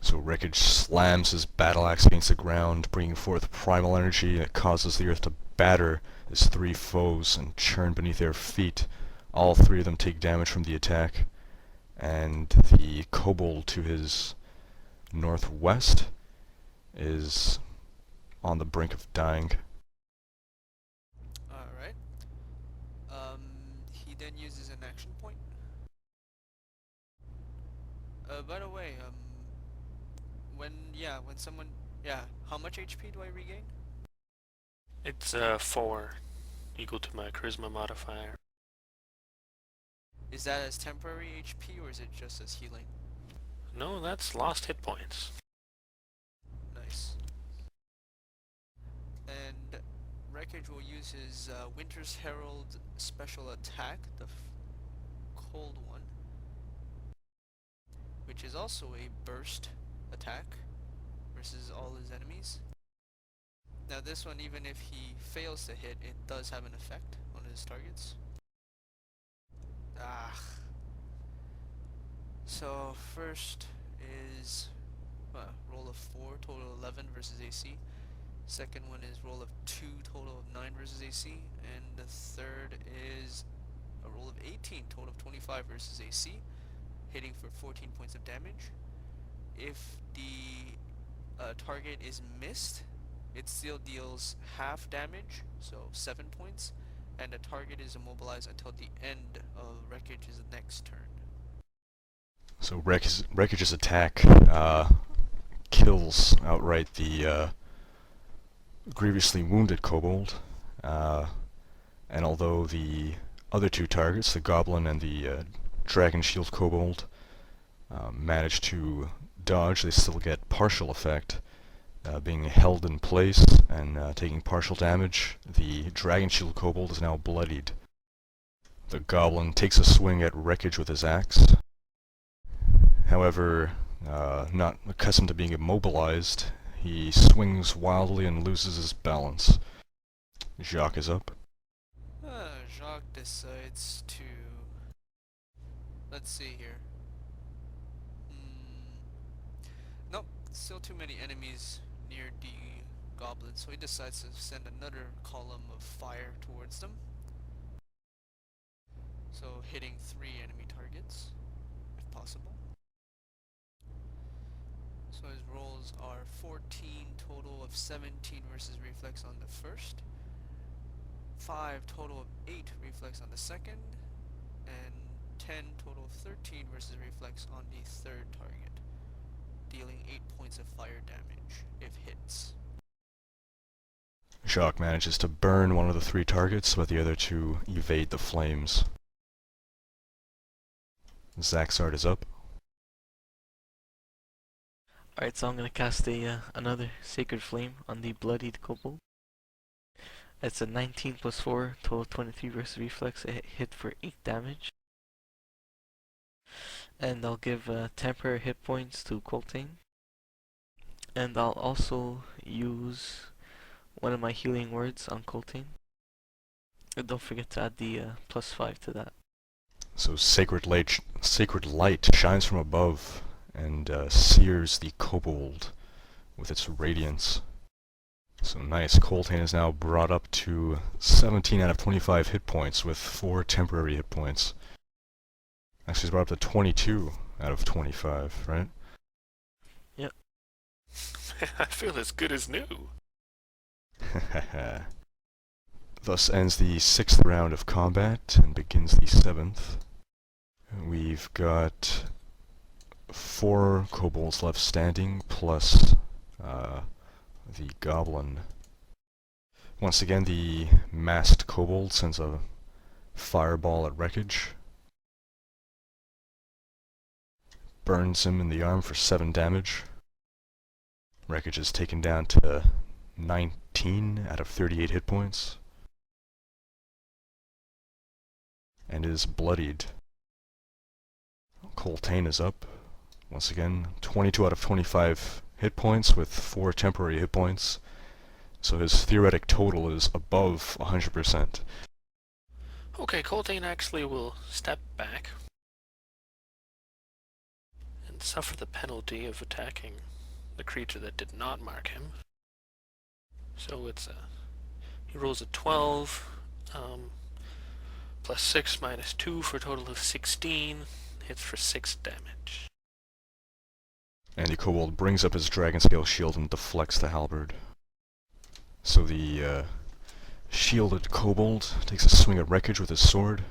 So Wreckage slams his battle axe against the ground, bringing forth primal energy that causes the earth to batter his three foes and churn beneath their feet. All three of them take damage from the attack, and the kobold to his northwest is on the brink of dying. Alright. He then uses an action point. By the way, when someone, how much HP do I regain? It's 4, equal to my charisma modifier. Is that as temporary HP or is it just as healing? No, that's lost hit points. Nice. And Wreckage will use his Winter's Herald special attack, the cold one, which is also a burst attack versus all his enemies. Now this one, even if he fails to hit, it does have an effect on his targets. So first is roll of 4, total 11 versus AC. Second one is roll of 2, total of 9 versus AC. And the third is a roll of 18, total of 25 versus AC, hitting for 14 points of damage. If the target is missed, it still deals half damage, so 7 points, and the target is immobilized until the end of Wreckage's next turn. So Wreckage's attack kills outright the grievously wounded kobold, and although the other two targets, the goblin and the dragon shield kobold, manage to dodge, they still get partial effect, being held in place and taking partial damage. The dragon shield kobold is now bloodied. The goblin takes a swing at Wreckage with his axe. However, not accustomed to being immobilized, he swings wildly and loses his balance. Jacques is up. Jacques decides to... Let's see here. Nope, still too many enemies near the goblin, so he decides to send another column of fire towards them. So hitting 3 enemy targets, if possible. So his rolls are 14, total of 17 versus reflex on the first, 5, total of 8 reflex on the second, and 10, total of 13 versus reflex on the third target, dealing 8 points of fire damage if hits. Jacques manages to burn one of the 3 targets, but the other 2 evade the flames. Zacsarrd is up. Alright, so I'm gonna cast another Sacred Flame on the bloodied kobold. It's a 19 plus 4, total 23 versus reflex, a hit for 8 damage. And I'll give temporary hit points to Coltaine. And I'll also use one of my healing words on Coltaine. And don't forget to add the plus 5 to that. So sacred light shines from above and sears the kobold with its radiance. So nice, Coltaine is now brought up to 17 out of 25 hit points with 4 temporary hit points. Actually, he's brought up to 22 out of 25, right? Yep. I feel as good as new. Thus ends the 6th round of combat and begins the 7th. We've got 4 kobolds left standing, plus the goblin. Once again, the masked kobold sends a fireball at Wreckage. Burns him in the arm for 7 damage. Wreckage is taken down to 19 out of 38 hit points. And is bloodied. Coltaine is up. Once again, 22 out of 25 hit points with 4 temporary hit points. So his theoretic total is above 100%. Okay, Coltaine actually will step back and suffer the penalty of attacking the creature that did not mark him. So it's he rolls a 12, plus 6 minus 2 for a total of 16, hits for 6 damage. And the kobold brings up his dragon scale shield and deflects the halberd. So the shielded kobold takes a swing at Wreckage with his sword,